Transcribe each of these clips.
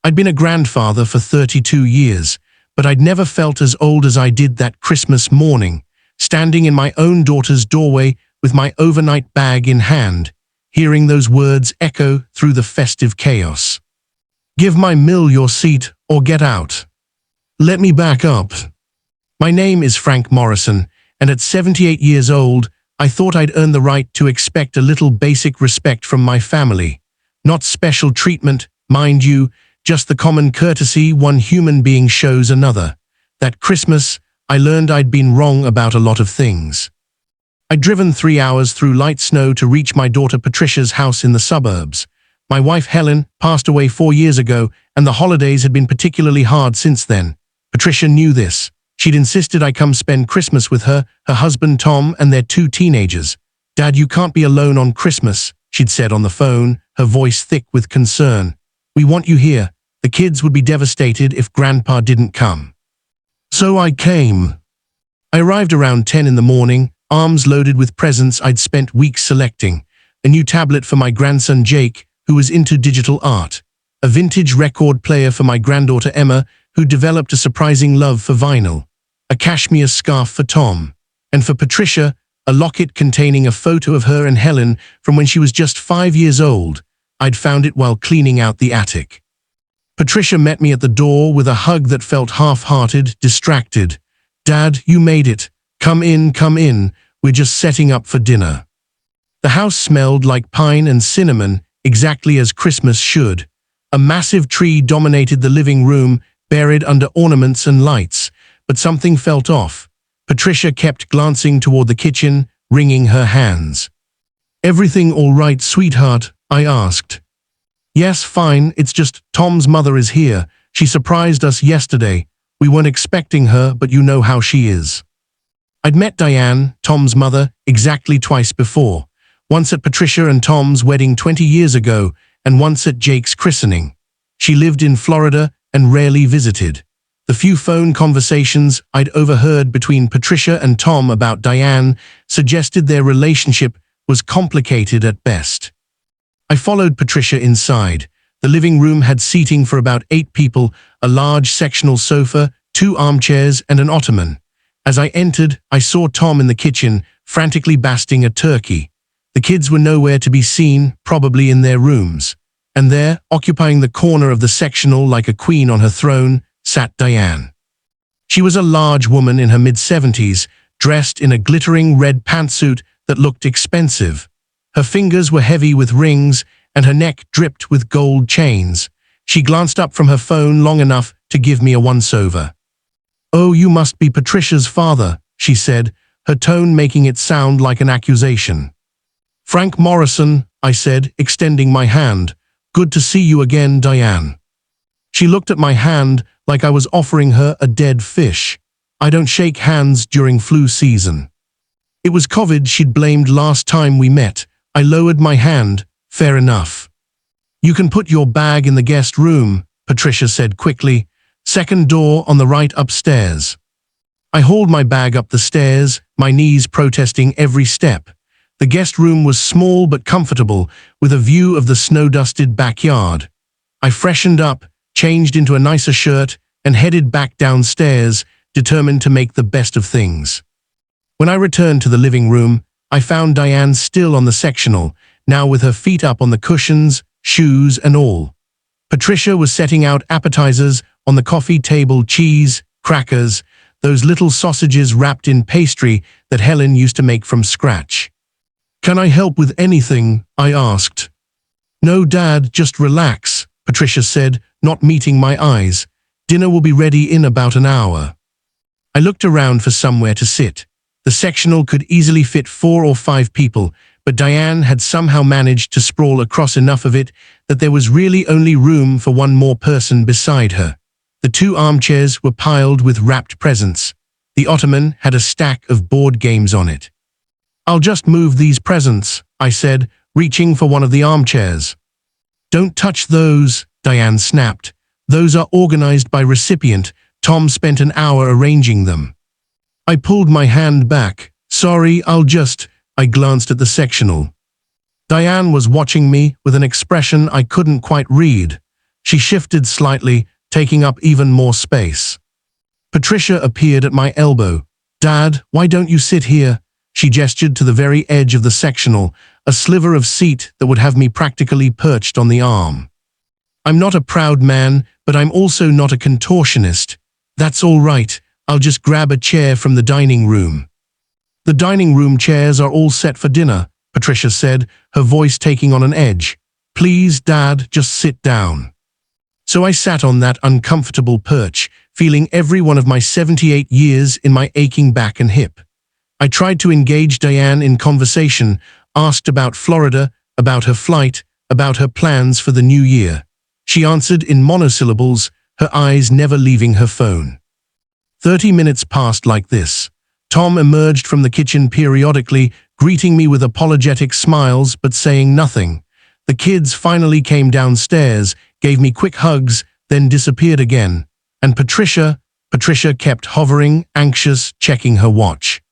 I'd been a grandfather for 32 years, but I'd never felt as old as I did that Christmas morning, standing in my own daughter's doorway with my overnight bag in hand, hearing those words echo through the festive chaos. "Give my mill your seat or get out. Let me back up." My name is Frank Morrison, and at 78 years old, I thought I'd earned the right to expect a little basic respect from my family. Not special treatment, mind you, just the common courtesy one human being shows another. That Christmas, I learned I'd been wrong about a lot of things. I'd driven 3 hours through light snow to reach my daughter Patricia's house in the suburbs. My wife Helen passed away 4 years ago, and the holidays had been particularly hard since then. Patricia knew this. She'd insisted I come spend Christmas with her husband Tom, and their 2 teenagers. "Dad, you can't be alone on Christmas," she'd said on the phone, her voice thick with concern. "We want you here. The kids would be devastated if Grandpa didn't come." So I came. I arrived around 10 in the morning, arms loaded with presents I'd spent weeks selecting. A new tablet for my grandson Jake, who was into digital art. A vintage record player for my granddaughter Emma, who developed a surprising love for vinyl. A cashmere scarf for Tom. And for Patricia, a locket containing a photo of her and Helen from when she was just 5 years old. I'd found it while cleaning out the attic. Patricia met me at the door with a hug that felt half-hearted, distracted. "Dad, you made it. Come in. We're just setting up for dinner." The house smelled like pine and cinnamon, exactly as Christmas should. A massive tree dominated the living room, buried under ornaments and lights, but something felt off. Patricia kept glancing toward the kitchen, wringing her hands. "Everything all right, sweetheart?" I asked. "Yes, fine, it's just Tom's mother is here. She surprised us yesterday. We weren't expecting her, but you know how she is." I'd met Diane, Tom's mother, exactly twice before. Once at Patricia and Tom's wedding 20 years ago, and once at Jake's christening. She lived in Florida and rarely visited. The few phone conversations I'd overheard between Patricia and Tom about Diane suggested their relationship was complicated at best. I followed Patricia inside. The living room had seating for about 8 people, a large sectional sofa, 2 armchairs, and an ottoman. As I entered, I saw Tom in the kitchen, frantically basting a turkey. The kids were nowhere to be seen, probably in their rooms. And there, occupying the corner of the sectional like a queen on her throne, sat Diane. She was a large woman in her mid-70s, dressed in a glittering red pantsuit that looked expensive. Her fingers were heavy with rings, and her neck dripped with gold chains. She glanced up from her phone long enough to give me a once-over. "Oh, you must be Patricia's father," she said, her tone making it sound like an accusation. "Frank Morrison," I said, extending my hand. "Good to see you again, Diane." She looked at my hand like I was offering her a dead fish. I don't shake hands during flu season. It was COVID she'd blamed last time we met. I lowered my hand. "Fair enough." "You can put your bag in the guest room," Patricia said quickly. "Second door on the right upstairs." I hauled my bag up the stairs, my knees protesting every step. The guest room was small but comfortable, with a view of the snow-dusted backyard. I freshened up, changed into a nicer shirt, and headed back downstairs, determined to make the best of things. When I returned to the living room, I found Diane still on the sectional, now with her feet up on the cushions, shoes and all. Patricia was setting out appetizers on the coffee table: cheese, crackers, those little sausages wrapped in pastry that Helen used to make from scratch. "Can I help with anything?" I asked. "No, Dad, just relax," Patricia said, not meeting my eyes. "Dinner will be ready in about an hour." I looked around for somewhere to sit. The sectional could easily fit 4 or 5 people, but Diane had somehow managed to sprawl across enough of it that there was really only room for one more person beside her. The 2 armchairs were piled with wrapped presents. The ottoman had a stack of board games on it. "I'll just move these presents," I said, reaching for one of the armchairs. "Don't touch those," Diane snapped. "Those are organized by recipient. Tom spent an hour arranging them." I pulled my hand back. "Sorry, I glanced at the sectional. Diane was watching me with an expression I couldn't quite read. She shifted slightly, taking up even more space. Patricia appeared at my elbow. "Dad, why don't you sit here?" She gestured to the very edge of the sectional, a sliver of seat that would have me practically perched on the arm. "I'm not a proud man, but I'm also not a contortionist." "That's all right, I'll just grab a chair from the dining room." "The dining room chairs are all set for dinner," Patricia said, her voice taking on an edge. "Please, Dad, just sit down." So I sat on that uncomfortable perch, feeling every one of my 78 years in my aching back and hip. I tried to engage Diane in conversation, asked about Florida, about her flight, about her plans for the new year. She answered in monosyllables, her eyes never leaving her phone. 30 minutes passed like this. Tom emerged from the kitchen periodically, greeting me with apologetic smiles but saying nothing. The kids finally came downstairs, gave me quick hugs, then disappeared again. And Patricia kept hovering, anxious, checking her watch.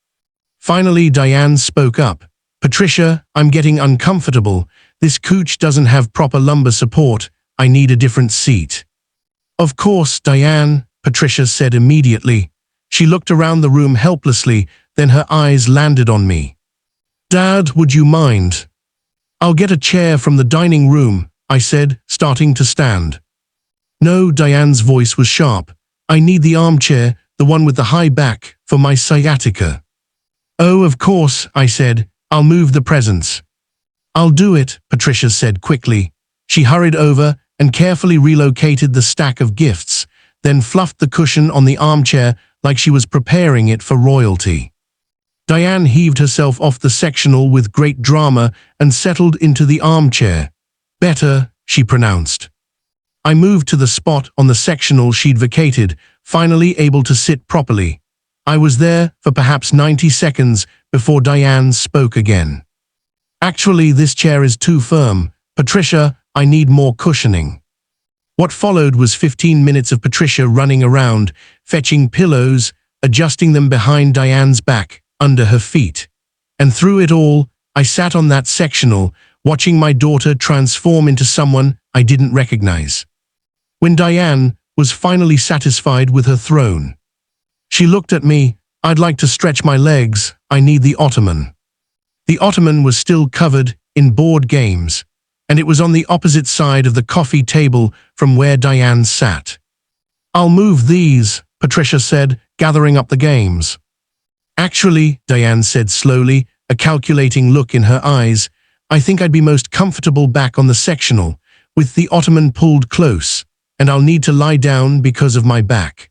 Finally, Diane spoke up. "Patricia, I'm getting uncomfortable. This couch doesn't have proper lumbar support. I need a different seat." "Of course, Diane," Patricia said immediately. She looked around the room helplessly, then her eyes landed on me. "Dad, would you mind?" "I'll get a chair from the dining room," I said, starting to stand. "No," Diane's voice was sharp. "I need the armchair, the one with the high back, for my sciatica." "Oh, of course," I said. "I'll move the presents." "I'll do it," Patricia said quickly. She hurried over and carefully relocated the stack of gifts, then fluffed the cushion on the armchair like she was preparing it for royalty. Diane heaved herself off the sectional with great drama and settled into the armchair. "Better," she pronounced. I moved to the spot on the sectional she'd vacated, finally able to sit properly. I was there for perhaps 90 seconds before Diane spoke again. "Actually, this chair is too firm. Patricia, I need more cushioning." What followed was 15 minutes of Patricia running around, fetching pillows, adjusting them behind Diane's back, under her feet. And through it all, I sat on that sectional, watching my daughter transform into someone I didn't recognize. When Diane was finally satisfied with her throne, she looked at me. "I'd like to stretch my legs. I need the ottoman." The ottoman was still covered in board games, and it was on the opposite side of the coffee table from where Diane sat. "I'll move these," Patricia said, gathering up the games. "Actually," Diane said slowly, a calculating look in her eyes, "I think I'd be most comfortable back on the sectional, with the ottoman pulled close, and I'll need to lie down because of my back."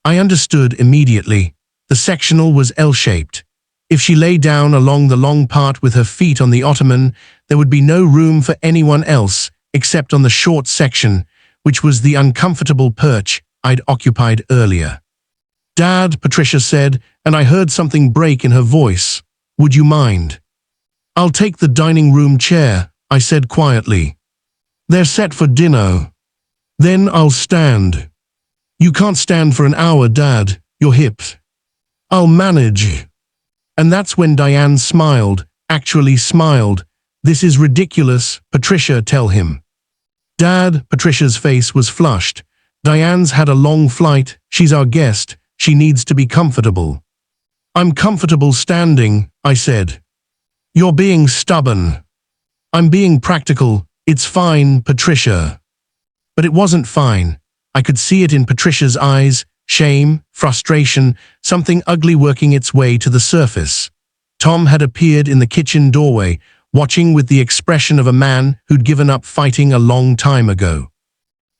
I understood immediately. The sectional was L-shaped. If she lay down along the long part with her feet on the ottoman, there would be no room for anyone else except on the short section, which was the uncomfortable perch I'd occupied earlier. "Dad," Patricia said, and I heard something break in her voice. "Would you mind?" "I'll take the dining room chair," I said quietly. "They're set for dinner." "Then I'll stand." "You can't stand for an hour, Dad. Your hips." "I'll manage." And that's when Diane smiled, actually smiled. "This is ridiculous, Patricia, tell him." "Dad," Patricia's face was flushed. "Diane's had a long flight. She's our guest. She needs to be comfortable." "I'm comfortable standing," I said. "You're being stubborn." "I'm being practical. It's fine, Patricia." But it wasn't fine. I could see it in Patricia's eyes. Shame, frustration, something ugly working its way to the surface. Tom had appeared in the kitchen doorway, watching with the expression of a man who'd given up fighting a long time ago.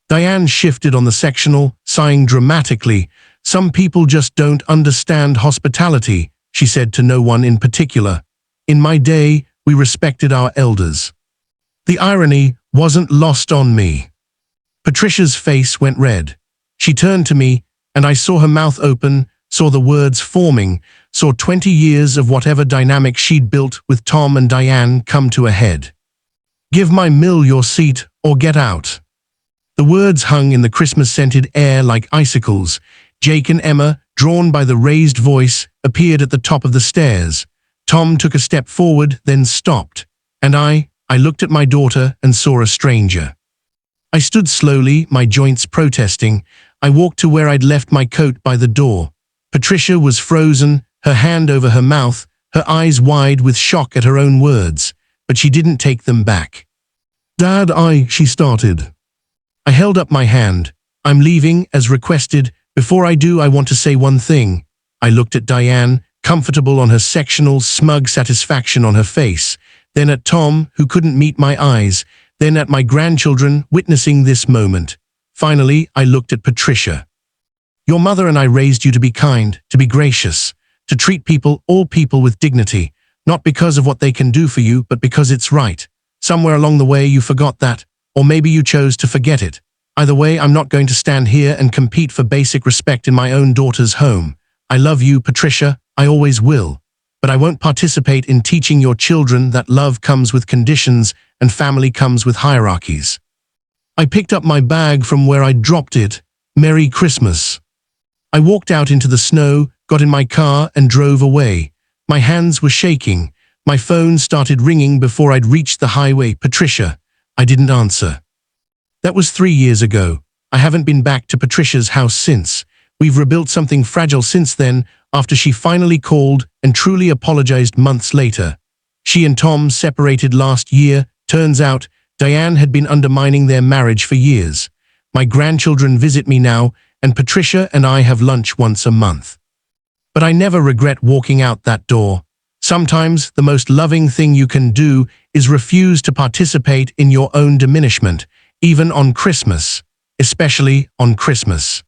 Diane shifted on the sectional, sighing dramatically. "Some people just don't understand hospitality," she said to no one in particular. "In my day, we respected our elders." The irony wasn't lost on me. Patricia's face went red. She turned to me, and I saw her mouth open, saw the words forming, saw 20 years of whatever dynamic she'd built with Tom and Diane come to a head. "Give my mill your seat, or get out." The words hung in the Christmas-scented air like icicles. Jake and Emma, drawn by the raised voice, appeared at the top of the stairs. Tom took a step forward, then stopped, and I looked at my daughter and saw a stranger. I stood slowly, my joints protesting. I walked to where I'd left my coat by the door. Patricia was frozen, her hand over her mouth, her eyes wide with shock at her own words, but she didn't take them back. "Dad, she started. I held up my hand. "I'm leaving, as requested. Before I do, I want to say one thing." I looked at Diane, comfortable on her sectional, smug satisfaction on her face, then at Tom, who couldn't meet my eyes, then at my grandchildren witnessing this moment. Finally, I looked at Patricia. "Your mother and I raised you to be kind, to be gracious, to treat people, all people, with dignity, not because of what they can do for you, but because it's right. Somewhere along the way you forgot that, or maybe you chose to forget it. Either way, I'm not going to stand here and compete for basic respect in my own daughter's home. I love you, Patricia, I always will. But I won't participate in teaching your children that love comes with conditions and family comes with hierarchies." I picked up my bag from where I'd dropped it. Merry Christmas. I walked out into the snow, got in my car, and drove away. My hands were shaking. My phone started ringing before I'd reached the highway. "Patricia." I didn't answer. That was 3 years ago. I haven't been back to Patricia's house since. We've rebuilt something fragile since then, after she finally called and truly apologized months later. She and Tom separated last year. Turns out, Diane had been undermining their marriage for years. My grandchildren visit me now, and Patricia and I have lunch once a month. But I never regret walking out that door. Sometimes the most loving thing you can do is refuse to participate in your own diminishment, even on Christmas, especially on Christmas.